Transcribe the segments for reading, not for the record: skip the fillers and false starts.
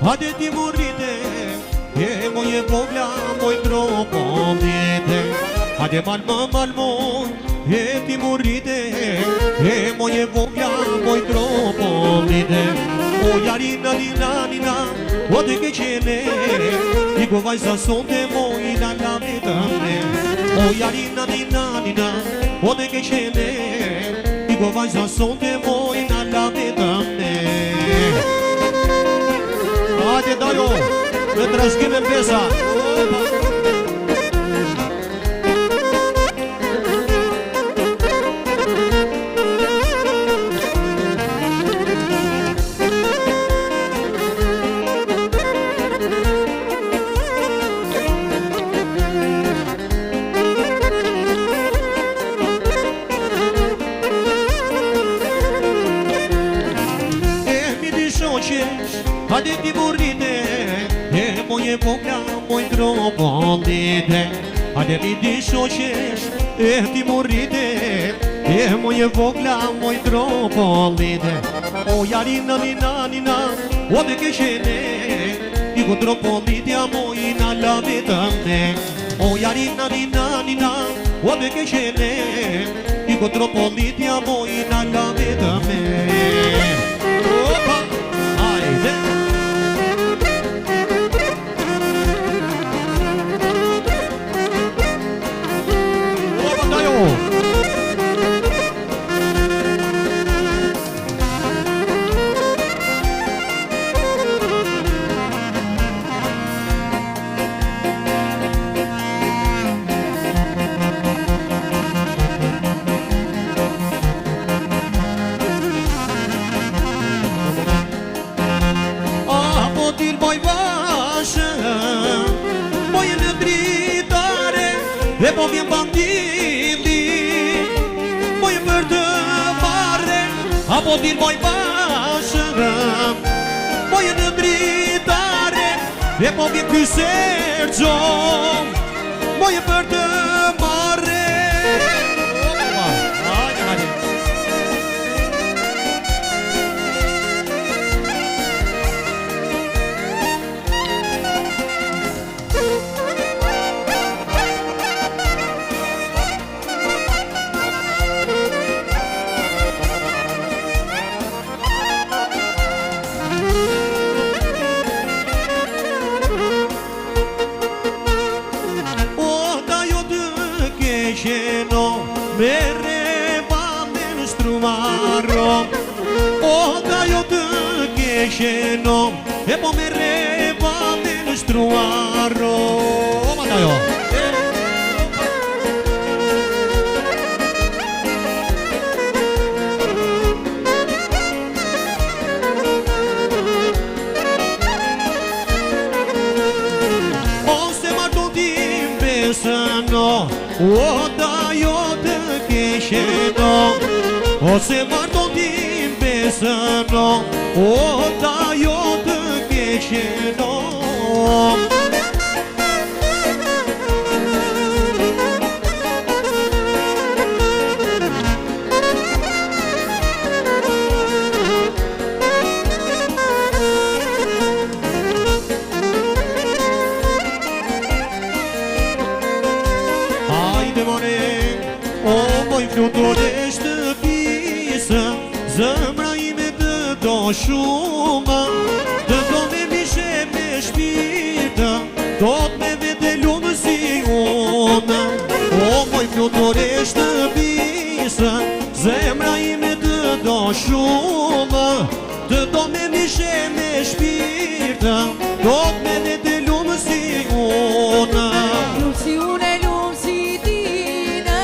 Hajde ti murite, e moje vogla, moj dropo mjete. Hajde malmoj, e ti murite, e moje vogla, moj dropo mjete. O jarina, nina, o te ke qene, I go vajza sonte moj na lave të mne. O jarina, nina, o te ke qene, I go vajza sonte moj na lave të mne. Hajde dajo, me trashgime mbesa. Hajde ti burrite, e moje vogla, moj dropo mjete. Hajde mi ti shoqesh, e ti burrite, e moje vogla, moj dropo mjete. O jarina, nina, o te ke qene, I go dropo mjetja moj na lave të mne. O jarina, nina, o te ke qene, I go dropo mjetja moj na lave të mne. Opa, hajde. Dhe po vjen banditi, moj për të marre, apo din moj bashkë, moj në dritare, dhe po vjen ky Sergjo, moj për të marre. Mere vanden strumaro, o da jo të kesheno, e po mere vanden strumaro. O ma da jo. Ose ma do t'im besëno, o da jo të kesheno, ose marton t'im besëno, o da jo të kesheno. Flutore shtëpisë, zëmra ime të do shumë, të do me mishe me shpirtë, do të me vete lumë si unë. O moj flutore shtëpisë, zemra ime të do shumë, të do me mishe me shpirtë, do të me vete lumë si unë. Lumë si unë e lumë si tine,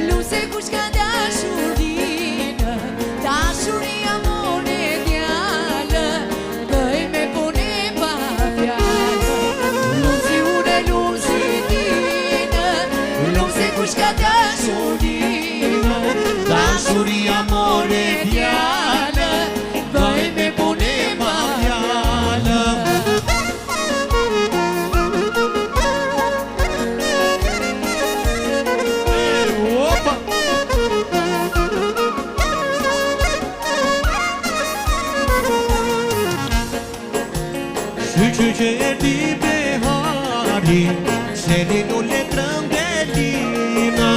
lumë se kush ka dashurinë, dashuria mone djallë, bëj me pune pa fjallë. Lumë si unë e lumë si tine, lumë se kush ka dashurinë, dashuria mone djallë, bëj me pune pa fjallë. që erdi behari, shelin u letrën delina,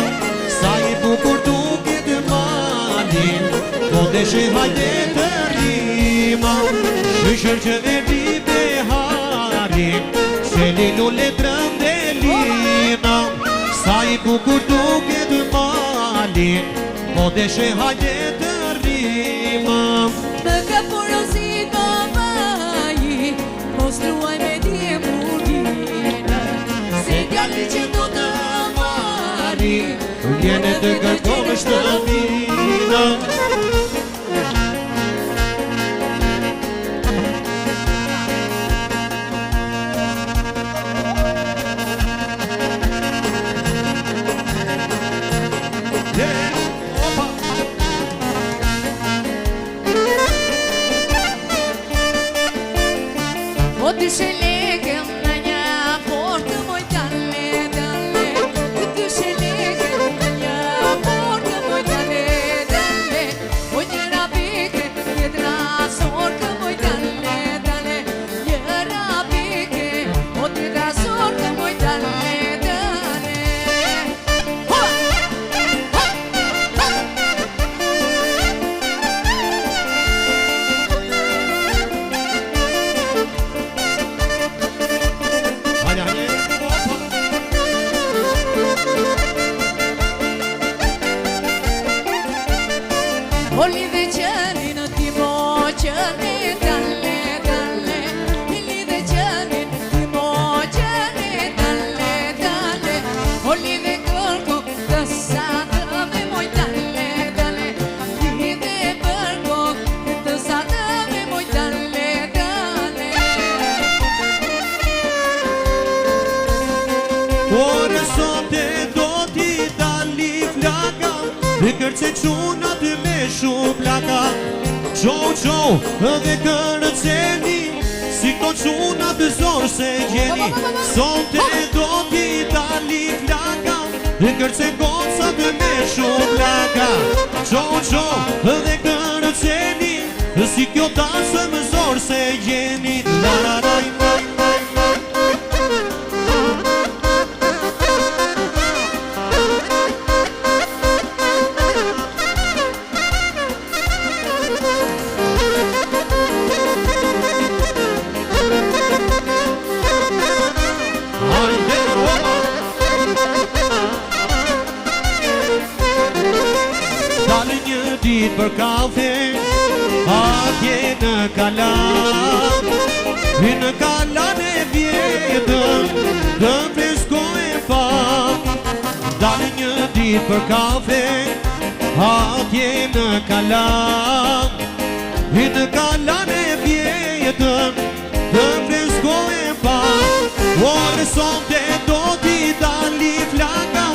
sa i bukur duket malin, po deshe hajde të rima. Shqyqër që erdi behari, shelin u letrën delina, sa i bukur duket malin, po deshe hajde të rima. Më ka porosit babaji, mos luaj me dje murina, se djali që do të amari, Vjene të kërkon është të vina. O të shelekëm në një portë moj dale, dale. O të shelekëm në një portë moj dale, dale. O njëra pike, tjetra sorkë moj dale, dale. Njëra pike, o tjetra sorkë moj dale, dale. Ho! Ho! Ho! Hajde, hajde. Oli dhe qënin ti mo qëni dale, dale. Oli dhe qënin ti mo qëni dale, dale. Oli dhe kërko të satëve moj dale, dale. Oli dhe përko të satëve moj dale, dale. Por sot e do t'i dali flaka, dhe kërce qunat me shumë plaka. Qo, dhe kërceni, si këto qunat zorë se gjeni. Sot e do t'i dali flaka, dhe kërce gocat me shumë plaka. Qo, dhe kërceni, si kjo tasë më zorë se gjeni. La la la la. Dalë një dit për kafe, atje në kalan, në kalan e vjetën, të freskoj pa. Dalë një dit për kafe, atje në kalan, në kalan e vjetën, të freskoj pa. Ore sonte do t'i dali flaka,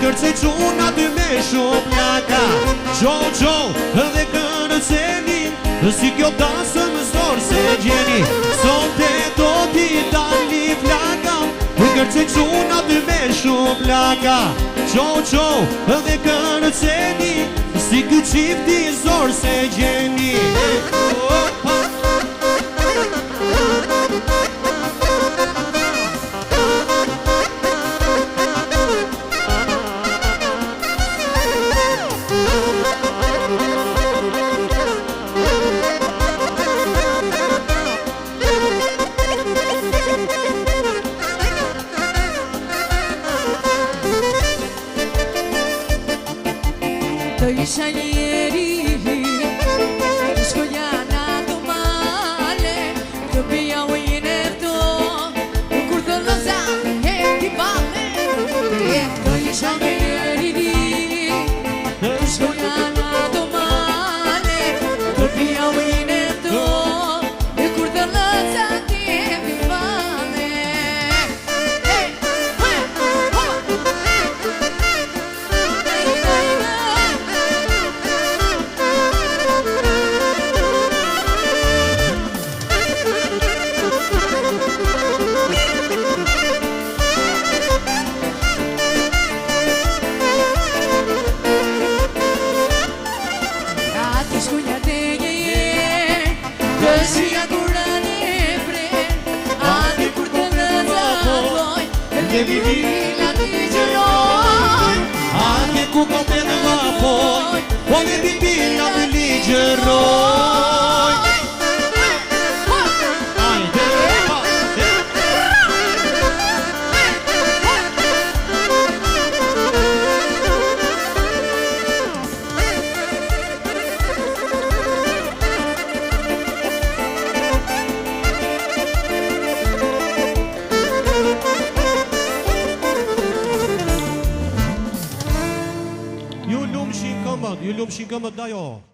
kërcej qunat me shumë plaka. Qo, dhe kërceni, si kjo tasë më zorë se gjeni. Sonte do t'i dali flaka, kërcej qunat me shumë plaka. Qo, dhe kërceni, si kjo qifti zorë se gjeni. Të isha njeri, të shkoja në ato male, të pija ujnë e to, kur të loza e ti bale. Të isha njeri, të shkoja në ato male, të pija ujnë e to, kur të loza e ti bale. Shkuja te je, të shia kur në një pre, hajde bibi, La ligjëroj, hajde ku ka të në vapoj, po dhe bibi la të ligjëroj. Hajde, hajde. Ju lumshin këmbët da jo.